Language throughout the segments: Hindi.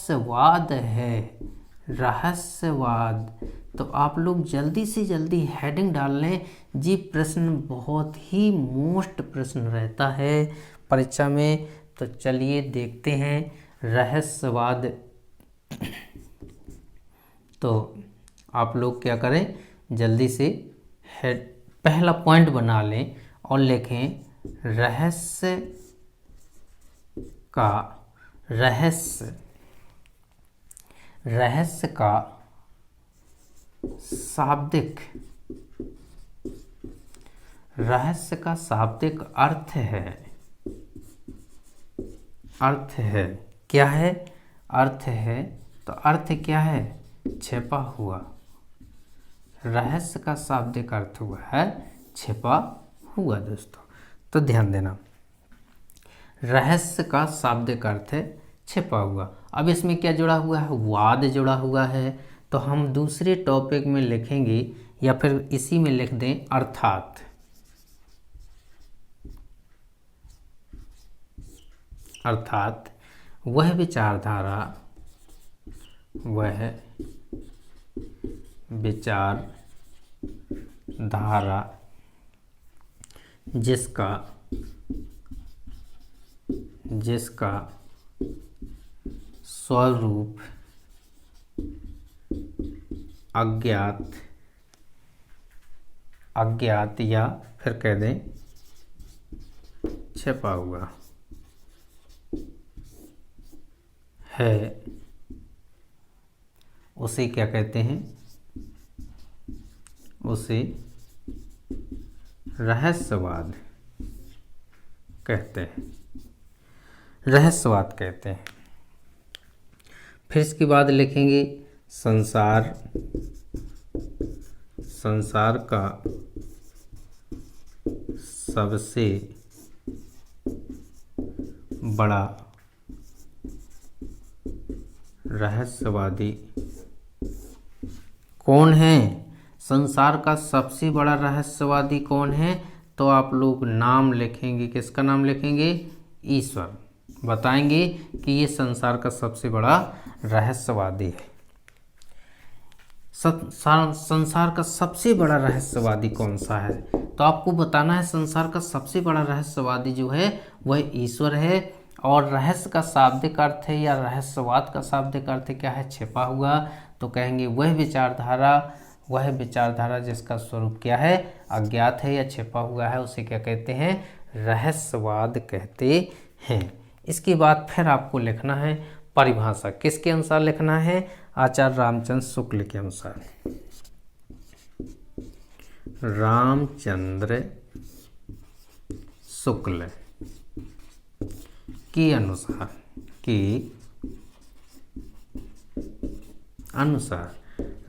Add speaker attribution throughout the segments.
Speaker 1: रहस्यवाद है, रहस्यवाद। तो आप लोग जल्दी से जल्दी हेडिंग डाल लें। जी प्रश्न बहुत ही मोस्ट प्रश्न रहता है परीक्षा में। तो चलिए देखते हैं रहस्यवाद। तो आप लोग क्या करें, जल्दी से हेड पहला पॉइंट बना लें और लिखें रहस्य का शाब्दिक रहस्य का शाब्दिक अर्थ है क्या है, अर्थ है। तो अर्थ क्या है, छिपा हुआ। रहस्य का शाब्दिक अर्थ हुआ है छिपा हुआ दोस्तों। तो ध्यान देना, रहस्य का शाब्दिक अर्थ है छिपा हुआ। अब इसमें क्या जुड़ा हुआ है, वाद जुड़ा हुआ है। तो हम दूसरे टॉपिक में लिखेंगे या फिर इसी में लिख दें अर्थात। अर्थात वह विचारधारा जिसका स्वरूप अज्ञात या फिर कह दें छिपा हुआ है, उसे क्या कहते हैं, उसे रहस्यवाद कहते हैं, रहस्यवाद कहते हैं। फिर इसके बाद लिखेंगे संसार का सबसे बड़ा रहस्यवादी कौन है। संसार का सबसे बड़ा रहस्यवादी कौन है, तो आप लोग नाम लिखेंगे, किसका नाम लिखेंगे, ईश्वर। बताएंगे कि ये संसार का सबसे बड़ा रहस्यवादी है। संसार का सबसे बड़ा रहस्यवादी कौन सा है, तो आपको बताना है संसार का सबसे बड़ा रहस्यवादी जो है वह ईश्वर है। और रहस्य का शाब्दिक अर्थ है या रहस्यवाद का शाब्दिक अर्थ क्या है, छिपा हुआ। तो कहेंगे वह विचारधारा जिसका स्वरूप क्या है, अज्ञात है या छिपा हुआ है, उसे क्या कहते हैं, रहस्यवाद कहते हैं। इसके बाद फिर आपको लिखना है परिभाषा। किसके अनुसार लिखना है, आचार्य रामचंद्र शुक्ल के अनुसार। रामचंद्र शुक्ल के अनुसार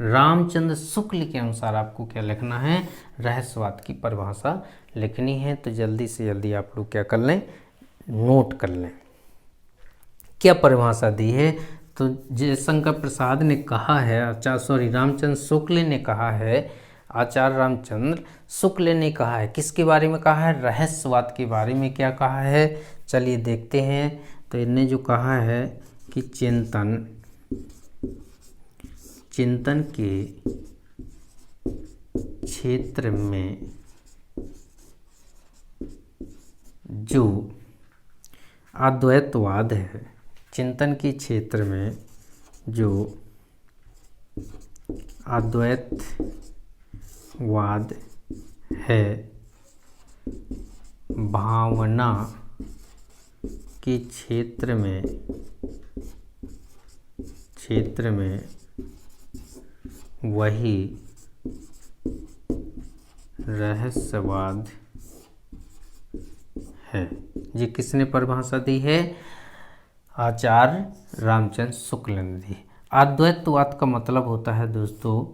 Speaker 1: रामचंद्र शुक्ल के अनुसार आपको क्या लिखना है, रहस्यवाद की परिभाषा लिखनी है। तो जल्दी से जल्दी आप लोग क्या कर लें, नोट कर लें। क्या परिभाषा दी है, तो जयशंकर प्रसाद ने कहा है, रामचंद्र शुक्ल ने कहा है, आचार्य रामचंद्र शुक्ल ने कहा है, किसके बारे में कहा है, रहस्यवाद के बारे में क्या कहा है, चलिए देखते हैं। तो इन्होंने जो कहा है कि चिंतन के क्षेत्र में जो अद्वैतवाद है, चिंतन के क्षेत्र में जो अद्वैतवाद है, भावना के क्षेत्र में वही रहस्यवाद है। ये किसने परिभाषा दी है, आचार्य रामचंद्र शुक्ल ने दी। अद्वैतवाद का मतलब होता है दोस्तों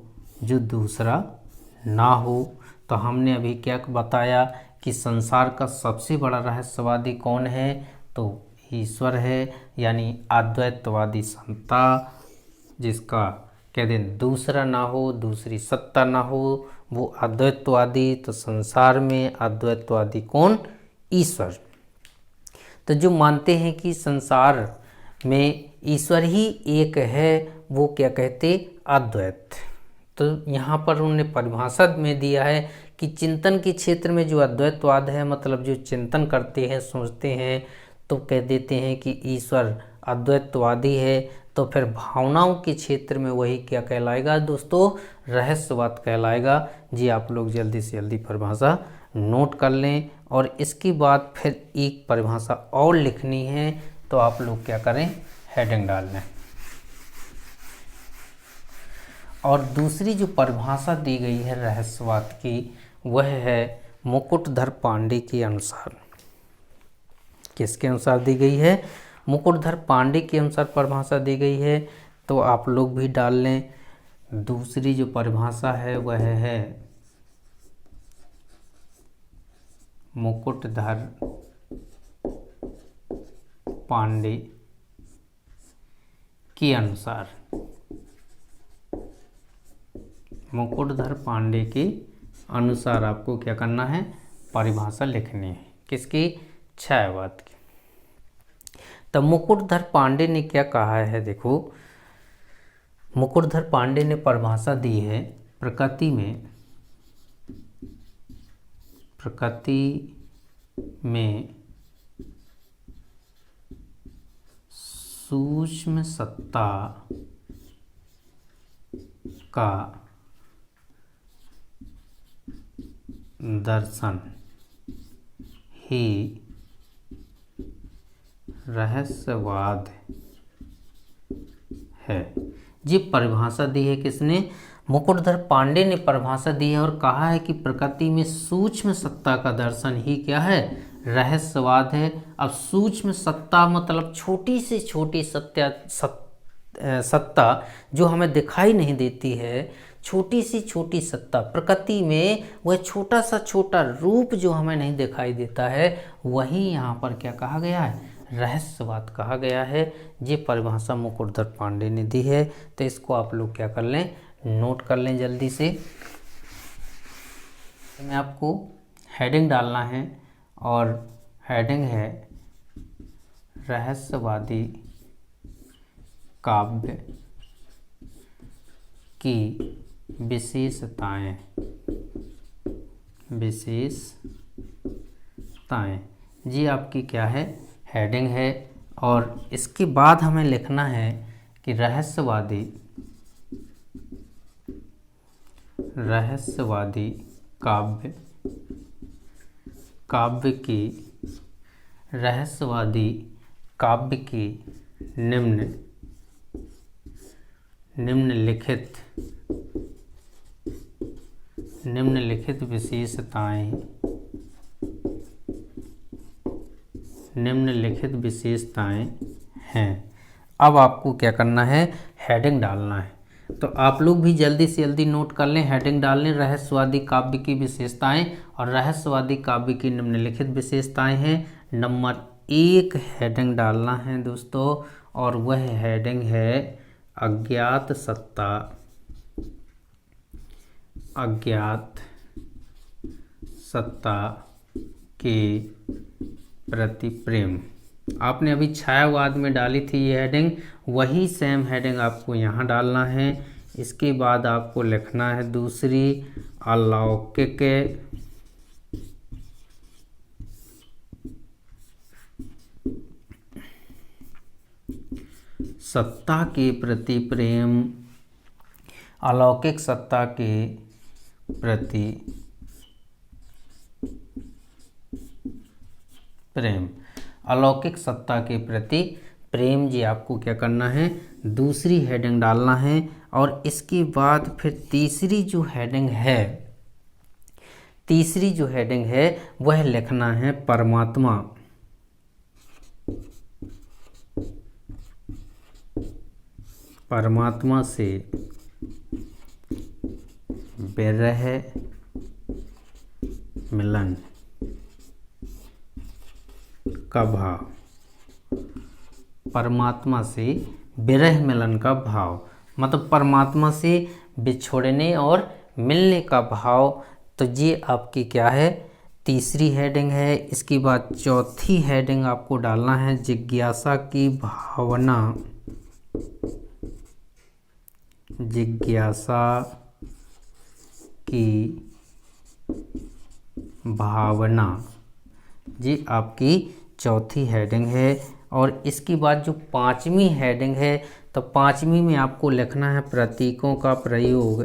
Speaker 1: जो दूसरा ना हो। तो हमने अभी क्या बताया कि संसार का सबसे बड़ा रहस्यवादी कौन है, तो ईश्वर है, यानी अद्वैतवादी सत्ता जिसका कह दें दूसरा ना हो, दूसरी सत्ता ना हो, वो अद्वैतवादी। तो संसार में अद्वैतवादी कौन, ईश्वर। तो जो मानते हैं कि संसार में ईश्वर ही एक है, वो क्या कहते, अद्वैत। तो यहाँ पर उन्होंने परिभाषा में दिया है कि चिंतन के क्षेत्र में जो अद्वैतवाद है, मतलब जो चिंतन करते हैं, सोचते हैं, तो कह देते हैं कि ईश्वर अद्वैतवादी है। तो फिर भावनाओं के क्षेत्र में वही क्या कहलाएगा दोस्तों, रहस्यवाद कहलाएगा। जी आप लोग जल्दी से जल्दी परिभाषा नोट कर लें। और इसके बाद फिर एक परिभाषा और लिखनी है, तो आप लोग क्या करें, हेडिंग डाल लें। और दूसरी जो परिभाषा दी गई है रहस्यवाद की, वह है मुकुटधर पांडे के अनुसार। किसके अनुसार दी गई है, मुकुटधर पांडे के अनुसार परिभाषा दी गई है। तो आप लोग भी डाल लें। दूसरी जो परिभाषा है वह है मुकुटधर पांडे के अनुसार। मुकुटधर पांडे के अनुसार आपको क्या करना है, परिभाषा लिखनी है। किसकी, छायावाद की। तो मुकुटधर पांडे ने क्या कहा है, देखो मुकुटधर पांडे ने परिभाषा दी है, प्रकृति में सूक्ष्म सत्ता का दर्शन ही रहस्यवाद है। ये परिभाषा दी है किसने, मुकुटधर पांडे ने परिभाषा दी है और कहा है कि प्रकृति में सूक्ष्म सत्ता का दर्शन ही क्या है, रहस्यवाद है। अब सूक्ष्म सत्ता मतलब छोटी से छोटी सत्ता जो हमें दिखाई नहीं देती है, छोटी सी छोटी सत्ता प्रकृति में, वह छोटा सा छोटा रूप जो हमें नहीं दिखाई देता है, वही यहाँ पर क्या कहा गया है, रहस्यवाद कहा गया है। ये परिभाषा मुकुटधर पांडे ने दी है। तो इसको आप लोग क्या कर लें, नोट कर लें जल्दी से। मैं आपको हेडिंग डालना है और हेडिंग है रहस्यवादी काव्य की विशेषताएं। जी आपकी क्या है, हेडिंग है। और इसके बाद हमें लिखना है कि रहस्यवादी काव्य की निम्नलिखित विशेषताएं हैं। अब आपको क्या करना है, हेडिंग डालना है। तो आप लोग भी जल्दी से जल्दी नोट कर लें, हेडिंग डाल लें, रहस्यवादी काव्य की विशेषताएं। और रहस्यवादी काव्य की निम्नलिखित विशेषताएं हैं। नंबर 1 हेडिंग डालना है दोस्तों, और वह हेडिंग है अज्ञात सत्ता के प्रति प्रेम। आपने अभी छायावाद में डाली थी ये हेडिंग, वही सेम हेडिंग आपको यहाँ डालना है। इसके बाद आपको लिखना है दूसरी, अलौकिक सत्ता के प्रति प्रेम। अलौकिक सत्ता के प्रति प्रेम, अलौकिक सत्ता के प्रति प्रेम। जी आपको क्या करना है, दूसरी हेडिंग डालना है। और इसके बाद फिर तीसरी जो हेडिंग है वह लिखना है परमात्मा से विरह मिलन का भाव। परमात्मा से विरह मिलन का भाव मतलब परमात्मा से बिछोड़ने और मिलने का भाव। तो ये आपकी क्या है, तीसरी हेडिंग है। इसके बाद चौथी हेडिंग आपको डालना है जिज्ञासा की भावना। जिज्ञासा की भावना, जी आपकी चौथी हेडिंग है। और इसके बाद जो पांचवी हेडिंग है, तो पांचवी में आपको लिखना है प्रतीकों का प्रयोग।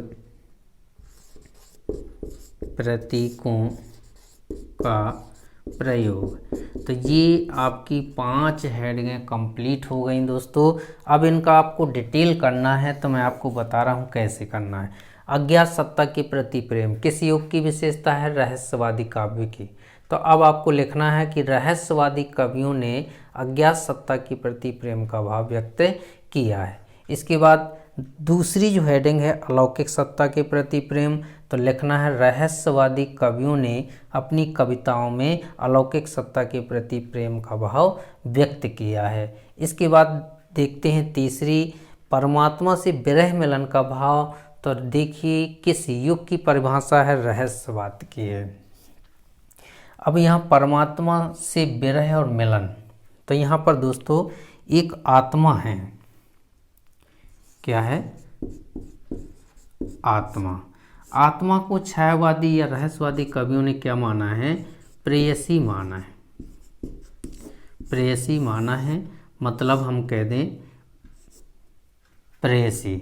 Speaker 1: प्रतीकों का प्रयोग। तो ये आपकी 5 हेडिंगें कंप्लीट हो गई दोस्तों। अब इनका आपको डिटेल करना है, तो मैं आपको बता रहा हूँ कैसे करना है। अज्ञात सत्ता के प्रति प्रेम किस युग की विशेषता है? रहस्यवादी काव्य की। तो अब आपको लिखना है कि रहस्यवादी कवियों ने अज्ञात सत्ता के प्रति प्रेम का भाव व्यक्त किया है। इसके बाद दूसरी जो हेडिंग है अलौकिक सत्ता के प्रति प्रेम, तो लिखना है रहस्यवादी कवियों ने अपनी कविताओं में अलौकिक सत्ता के प्रति प्रेम का भाव व्यक्त किया है। इसके बाद देखते हैं तीसरी, परमात्मा से विरह मिलन का भाव। तो देखिए किस युग की परिभाषा है? रहस्यवाद की है। अब यहाँ परमात्मा से विरह और मिलन, तो यहाँ पर दोस्तों एक आत्मा है। क्या है? आत्मा। आत्मा को छायावादी या रहस्यवादी कवियों ने क्या माना है? प्रेयसी माना है। प्रेयसी माना है, मतलब हम कह दें प्रेयसी।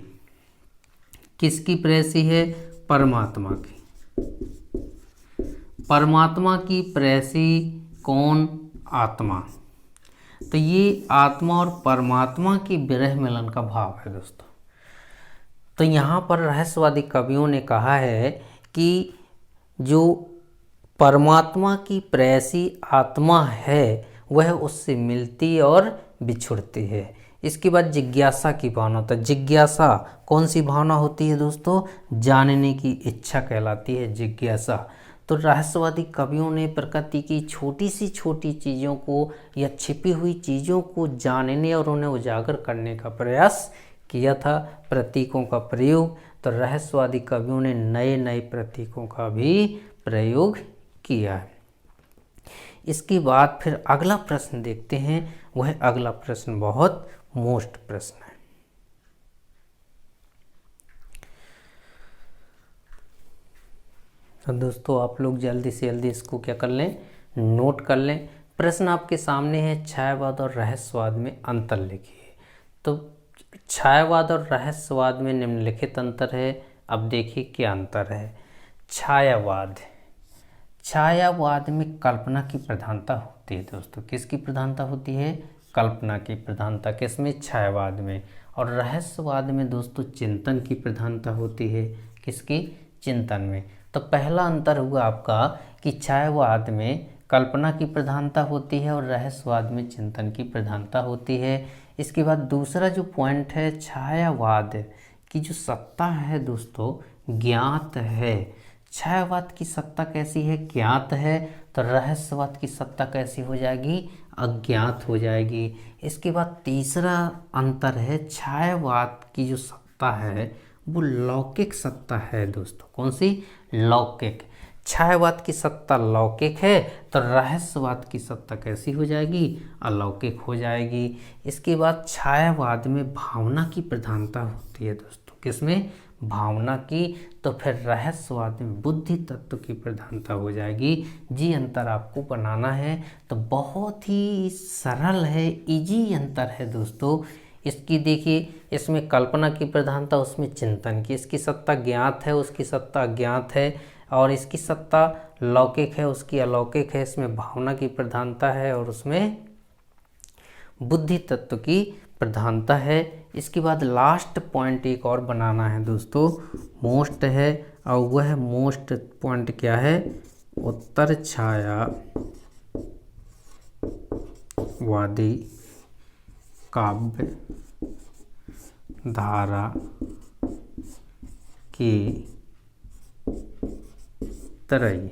Speaker 1: किसकी प्रेयसी है? परमात्मा की। परमात्मा की प्रेयसी कौन? आत्मा। तो ये आत्मा और परमात्मा की विरह मिलन का भाव है दोस्तों। तो यहाँ पर रहस्यवादी कवियों ने कहा है कि जो परमात्मा की प्रेयसी आत्मा है वह उससे मिलती और बिछुड़ती है। इसके बाद जिज्ञासा की भावना। तो जिज्ञासा कौन सी भावना होती है दोस्तों? जानने की इच्छा कहलाती है जिज्ञासा। तो रहस्यवादी कवियों ने प्रकृति की छोटी सी छोटी चीज़ों को या छिपी हुई चीज़ों को जानने और उन्हें उजागर करने का प्रयास किया था। प्रतीकों का प्रयोग, तो रहस्यवादी कवियों ने नए नए प्रतीकों का भी प्रयोग किया है। इसके बाद फिर अगला प्रश्न देखते हैं। वह अगला प्रश्न बहुत मोस्ट प्रश्न है। तो दोस्तों आप लोग जल्दी से जल्दी इसको क्या कर लें? नोट कर लें। प्रश्न आपके सामने है, छायावाद और रहस्यवाद में अंतर लिखिए। तो छायावाद और रहस्यवाद में निम्नलिखित अंतर है। अब देखिए क्या अंतर है। छायावाद, छायावाद में कल्पना की प्रधानता होती है दोस्तों। किसकी प्रधानता होती है? कल्पना की प्रधानता। किसमें? छायावाद में। और रहस्यवाद में दोस्तों चिंतन की प्रधानता होती है। किसकी? चिंतन में। तो पहला अंतर हुआ आपका कि छायावाद में कल्पना की प्रधानता होती है और रहस्यवाद में चिंतन की प्रधानता होती है। इसके बाद दूसरा जो पॉइंट है, छायावाद की जो सत्ता है दोस्तों ज्ञात है। छायावाद की सत्ता कैसी है? ज्ञात है। तो रहस्यवाद की सत्ता कैसी हो जाएगी? अज्ञात हो जाएगी। इसके बाद तीसरा अंतर है, छायावाद की जो सत्ता है वो लौकिक सत्ता है दोस्तों। कौन सी? लौकिक। छायावाद की सत्ता लौकिक है, तो रहस्यवाद की सत्ता कैसी हो जाएगी? अलौकिक हो जाएगी। इसके बाद छायावाद में भावना की प्रधानता होती है दोस्तों। किसमें? भावना की। तो फिर रहस्यवाद में बुद्धि तत्व की प्रधानता हो जाएगी। जी अंतर आपको बनाना है। तो बहुत ही सरल है, इजी अंतर है दोस्तों। इसकी देखिए, इसमें कल्पना की प्रधानता, उसमें चिंतन की। इसकी सत्ता ज्ञात है, उसकी सत्ता अज्ञात है। और इसकी सत्ता लौकिक है, उसकी अलौकिक है। इसमें भावना की प्रधानता है और उसमें बुद्धि तत्व की प्रधानता है। इसके बाद लास्ट पॉइंट एक और बनाना है दोस्तों, मोस्ट है। और वह मोस्ट पॉइंट क्या है? उत्तर छायावादी काव्य धारा की तरह।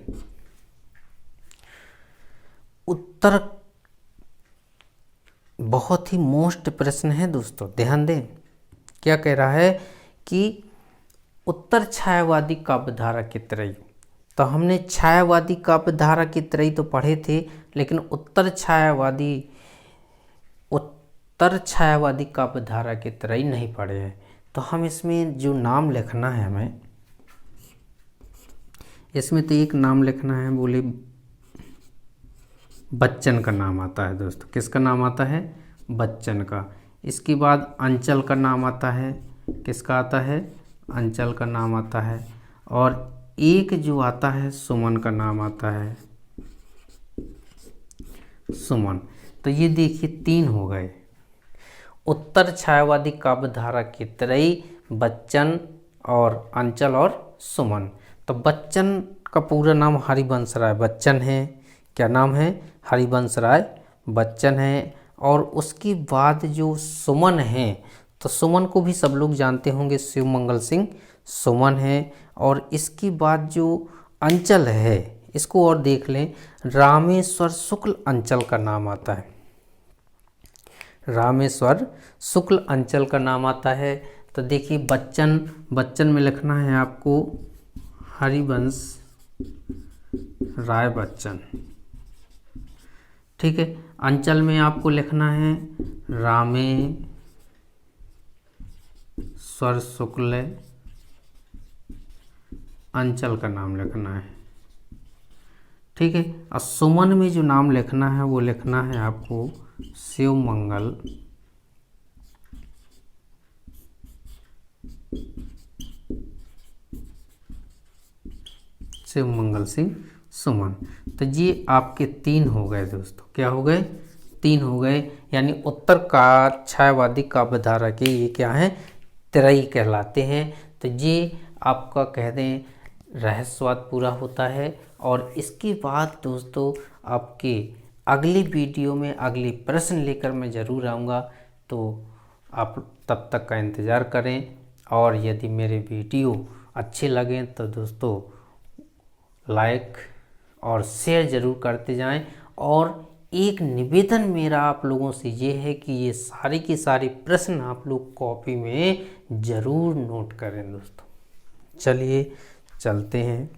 Speaker 1: उत्तर बहुत ही मोस्ट प्रश्न है दोस्तों, ध्यान दें। क्या कह रहा है कि उत्तर छायावादी काव्य धारा की तरह तो हमने छायावादी काव्यधारा की तरह तो पढ़े थे, लेकिन उत्तर छायावादी काव्यधारा की तरह ही नहीं पढ़े हैं। तो हम इसमें जो नाम लिखना है हमें, इसमें तो एक नाम लिखना है, बोले बच्चन का नाम आता है दोस्तों। किसका नाम आता है? बच्चन का। इसके बाद अंचल का नाम आता है। किसका आता है? अंचल का नाम आता है। और एक जो आता है सुमन का नाम आता है, सुमन। तो ये देखिए 3 हो गए। उत्तर छायावादी काव्यधारा की तरह ही बच्चन और अंचल और सुमन। तो बच्चन का पूरा नाम हरिवंश राय बच्चन है। क्या नाम है? हरिवंश राय बच्चन है। और उसके बाद जो सुमन है, तो सुमन को भी सब लोग जानते होंगे, शिव मंगल सिंह सुमन है। और इसके बाद जो अंचल है, इसको और देख लें, रामेश्वर शुक्ल अंचल का नाम आता है। रामेश्वर शुक्ल अंचल का नाम आता है। तो देखिए बच्चन में लिखना है आपको हरिवंश राय बच्चन, ठीक है। अंचल में आपको लिखना है रामेश्वर शुक्ल अंचल का नाम लिखना है, ठीक है। और सुमन में जो नाम लिखना है वो लिखना है आपको शिव मंगल सिंह सुमन। तो ये आपके 3 हो गए दोस्तों। क्या हो गए? 3 हो गए। यानी उत्तर का छायावादी काव्यधारा के ये क्या हैं? त्रयी कहलाते हैं। तो ये आपका कह दें रहस्यवाद पूरा होता है। और इसके बाद दोस्तों आपके अगली वीडियो में अगली प्रश्न लेकर मैं ज़रूर आऊँगा। तो आप तब तक का इंतज़ार करें। और यदि मेरे वीडियो अच्छे लगें तो दोस्तों लाइक और शेयर ज़रूर करते जाएं। और एक निवेदन मेरा आप लोगों से ये है कि ये सारे के सारे प्रश्न आप लोग कॉपी में ज़रूर नोट करें दोस्तों। चलिए चलते हैं।